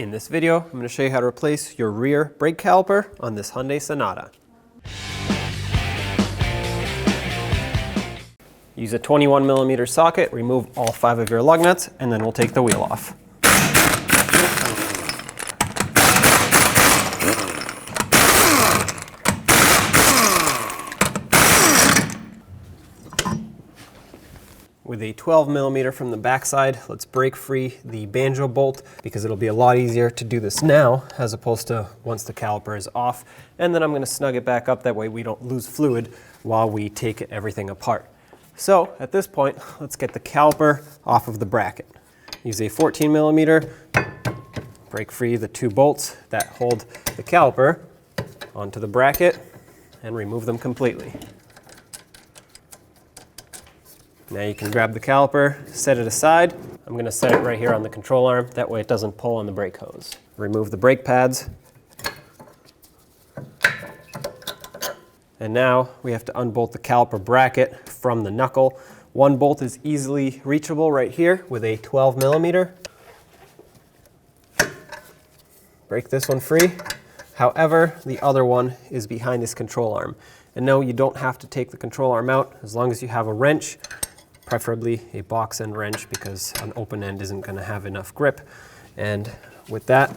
In this video, I'm going to show you how to replace your rear brake caliper on this Hyundai Sonata. Use a 21mm socket, remove all 5 of your lug nuts, and then we'll take the wheel off. With a 12mm from the backside, let's break free the banjo bolt because it'll be a lot easier to do this now as opposed to once the caliper is off. And then I'm going to snug it back up, that way we don't lose fluid while we take everything apart. So at this point, let's get the caliper off of the bracket. Use a 14mm, break free the 2 bolts that hold the caliper onto the bracket and remove them completely. Now you can grab the caliper, set it aside. I'm going to set it right here on the control arm, that way it doesn't pull on the brake hose. Remove the brake pads. And now we have to unbolt the caliper bracket from the knuckle. One bolt is easily reachable right here with a 12mm. Break this one free. However, the other one is behind this control arm. And no, you don't have to take the control arm out as long as you have a wrench. Preferably a box end wrench because an open end isn't going to have enough grip. And with that,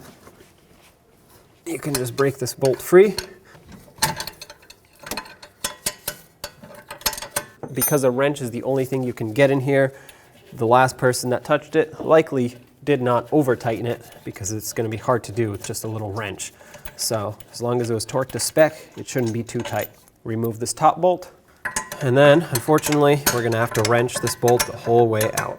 you can just break this bolt free. Because a wrench is the only thing you can get in here, the last person that touched it likely did not over tighten it because it's going to be hard to do with just a little wrench. So as long as it was torqued to spec, it shouldn't be too tight. Remove this top bolt. And then, unfortunately, we're going to have to wrench this bolt the whole way out.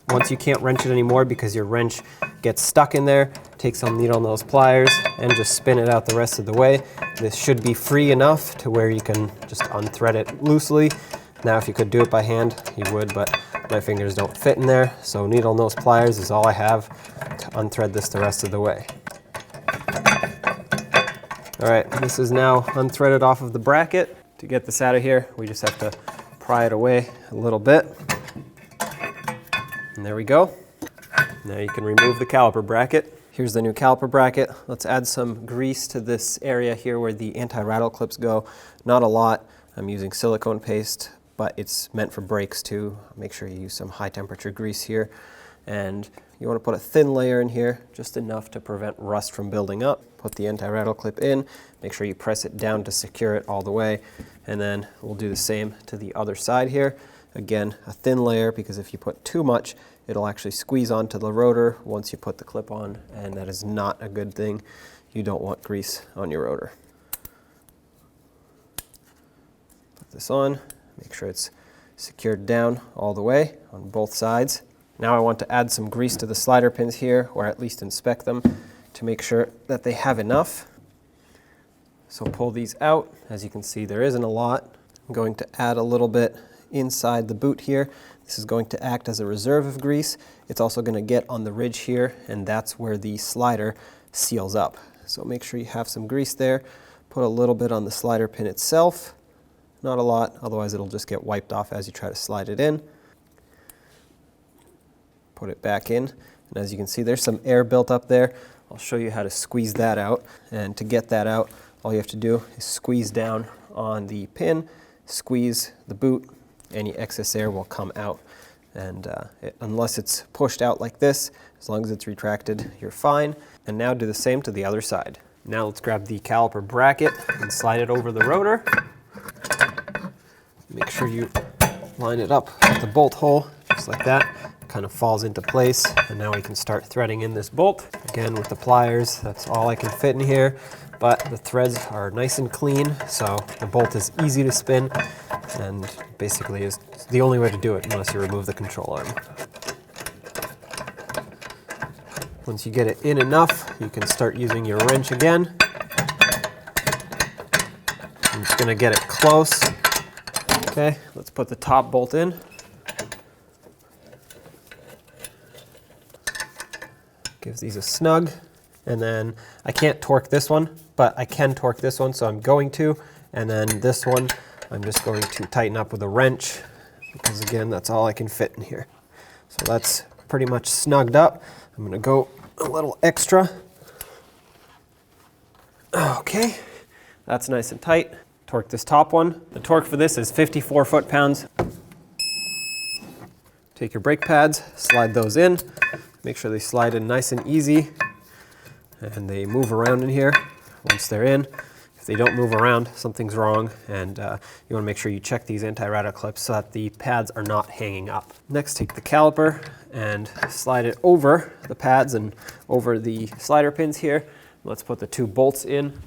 Once you can't wrench it anymore because your wrench gets stuck in there, take some needle nose pliers and just spin it out the rest of the way. This should be free enough to where you can just unthread it loosely. Now, if you could do it by hand, you would, but my fingers don't fit in there. So needle nose pliers is all I have to unthread this the rest of the way. All right, this is now unthreaded off of the bracket. To get this out of here, we just have to pry it away a little bit. And there we go. Now you can remove the caliper bracket. Here's the new caliper bracket. Let's add some grease to this area here where the anti-rattle clips go. Not a lot. I'm using silicone paste, but it's meant for brakes too. Make sure you use some high temperature grease here. And you want to put a thin layer in here, just enough to prevent rust from building up. Put the anti-rattle clip in, make sure you press it down to secure it all the way, and then we'll do the same to the other side here. Again, a thin layer, because if you put too much, it'll actually squeeze onto the rotor once you put the clip on, and that is not a good thing. You don't want grease on your rotor. Put this on, make sure it's secured down all the way on both sides. Now I want to add some grease to the slider pins here, or at least inspect them to make sure that they have enough. So pull these out. As you can see, there isn't a lot. I'm going to add a little bit inside the boot here. This is going to act as a reserve of grease. It's also going to get on the ridge here, and that's where the slider seals up. So make sure you have some grease there. Put a little bit on the slider pin itself. Not a lot, otherwise it'll just get wiped off as you try to slide it in. Put it back in, and as you can see, there's some air built up there. I'll show you how to squeeze that out, and to get that out, all you have to do is squeeze down on the pin, squeeze the boot, any excess air will come out. And unless it's pushed out like this, as long as it's retracted, you're fine. And now do the same to the other side. Now let's grab the caliper bracket and slide it over the rotor. Make sure you line it up with the bolt hole, just like that. Kind of falls into place, and now we can start threading in this bolt. Again, with the pliers, that's all I can fit in here, but the threads are nice and clean, so the bolt is easy to spin, and basically is the only way to do it unless you remove the control arm. Once you get it in enough, you can start using your wrench again. I'm just going to get it close. Okay, let's put the top bolt in. Gives these a snug, and then I can't torque this one, but I can torque this one, so I'm going to, and then this one I'm just going to tighten up with a wrench, because again, that's all I can fit in here. So that's pretty much snugged up. I'm going to go a little extra. Okay, that's nice and tight. Torque this top one. The torque for this is 54 foot-pounds. Take your brake pads, slide those in. Make sure they slide in nice and easy, and they move around in here once they're in. If they don't move around, something's wrong, and you want to make sure you check these anti-rattle clips so that the pads are not hanging up. Next, take the caliper and slide it over the pads and over the slider pins here. Let's put the 2 bolts in,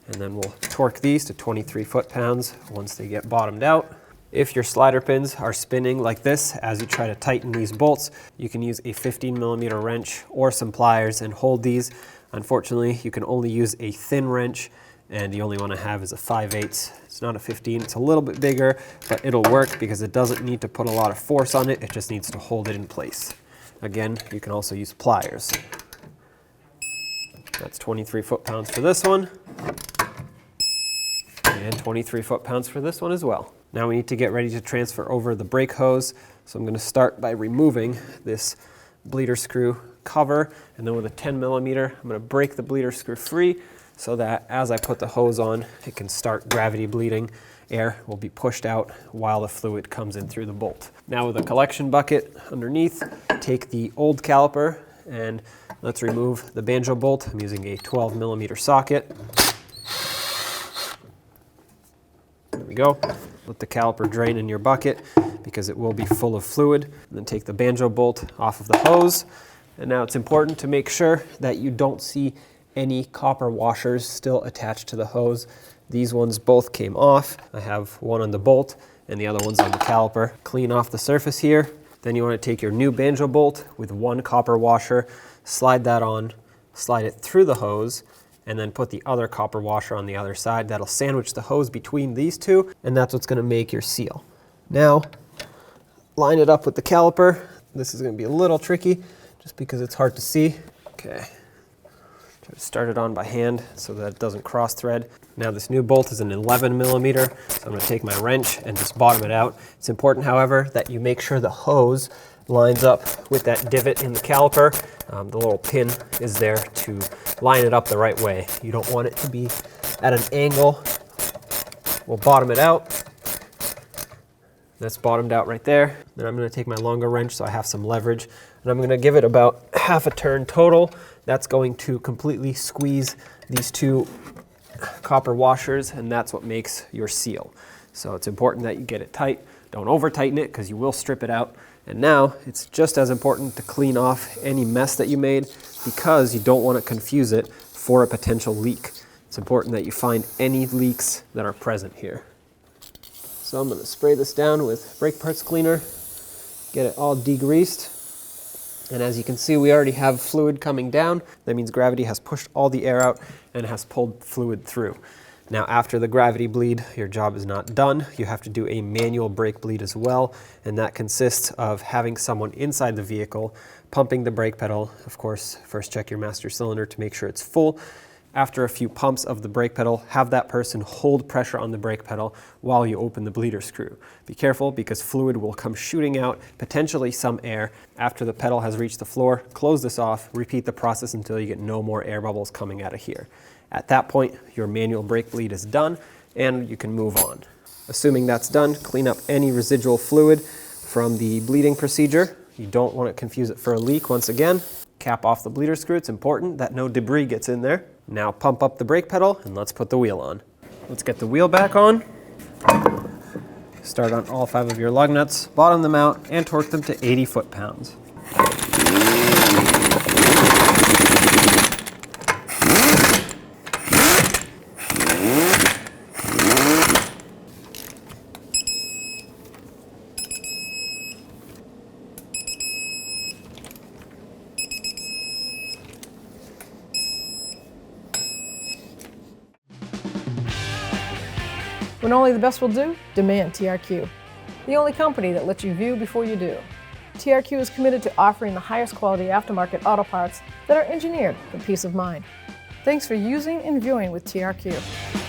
and then we'll torque these to 23 foot-pounds once they get bottomed out. If your slider pins are spinning like this as you try to tighten these bolts, you can use a 15mm wrench or some pliers and hold these. Unfortunately, you can only use a thin wrench, and you only want to have is a 5/8. It's not a 15, it's a little bit bigger, but it'll work because it doesn't need to put a lot of force on it, it just needs to hold it in place. Again, you can also use pliers. That's 23 foot-pounds for this one, and 23 foot-pounds for this one as well. Now we need to get ready to transfer over the brake hose. So I'm going to start by removing this bleeder screw cover, and then with a 10mm, I'm going to break the bleeder screw free so that as I put the hose on, it can start gravity bleeding. Air will be pushed out while the fluid comes in through the bolt. Now with a collection bucket underneath, take the old caliper and let's remove the banjo bolt. I'm using a 12mm socket. There we go. Let the caliper drain in your bucket because it will be full of fluid. And then take the banjo bolt off of the hose. And now it's important to make sure that you don't see any copper washers still attached to the hose. These ones both came off. I have one on the bolt and the other one's on the caliper. Clean off the surface here. Then you want to take your new banjo bolt with 1 copper washer, slide that on, slide it through the hose, and then put the other copper washer on the other side. That'll sandwich the hose between these two, and that's what's going to make your seal. Now, line it up with the caliper. This is going to be a little tricky just because it's hard to see. Okay, try to start it on by hand so that it doesn't cross thread. Now this new bolt is an 11mm, so I'm going to take my wrench and just bottom it out. It's important, however, that you make sure the hose lines up with that divot in the caliper. The little pin is there to line it up the right way. You don't want it to be at an angle. We'll bottom it out. That's bottomed out right there. Then I'm going to take my longer wrench so I have some leverage, and I'm going to give it about half a turn total. That's going to completely squeeze these 2 copper washers, and that's what makes your seal. So it's important that you get it tight. Don't over tighten it because you will strip it out. And now it's just as important to clean off any mess that you made because you don't want to confuse it for a potential leak. It's important that you find any leaks that are present here. So I'm going to spray this down with brake parts cleaner, get it all degreased. And as you can see, we already have fluid coming down. That means gravity has pushed all the air out and has pulled fluid through. Now after the gravity bleed, your job is not done. You have to do a manual brake bleed as well, and that consists of having someone inside the vehicle pumping the brake pedal. Of course, first check your master cylinder to make sure it's full. After a few pumps of the brake pedal, have that person hold pressure on the brake pedal while you open the bleeder screw. Be careful because fluid will come shooting out, potentially some air. After the pedal has reached the floor, close this off, repeat the process until you get no more air bubbles coming out of here. At that point, your manual brake bleed is done and you can move on. Assuming that's done, clean up any residual fluid from the bleeding procedure. You don't want to confuse it for a leak once again. Cap off the bleeder screw. It's important that no debris gets in there. Now pump up the brake pedal and let's put the wheel on. Let's get the wheel back on. Start on all 5 of your lug nuts, bottom them out, and torque them to 80 foot-pounds. When only the best will do, demand TRQ. The only company that lets you view before you do. TRQ is committed to offering the highest quality aftermarket auto parts that are engineered for peace of mind. Thanks for using and viewing with TRQ.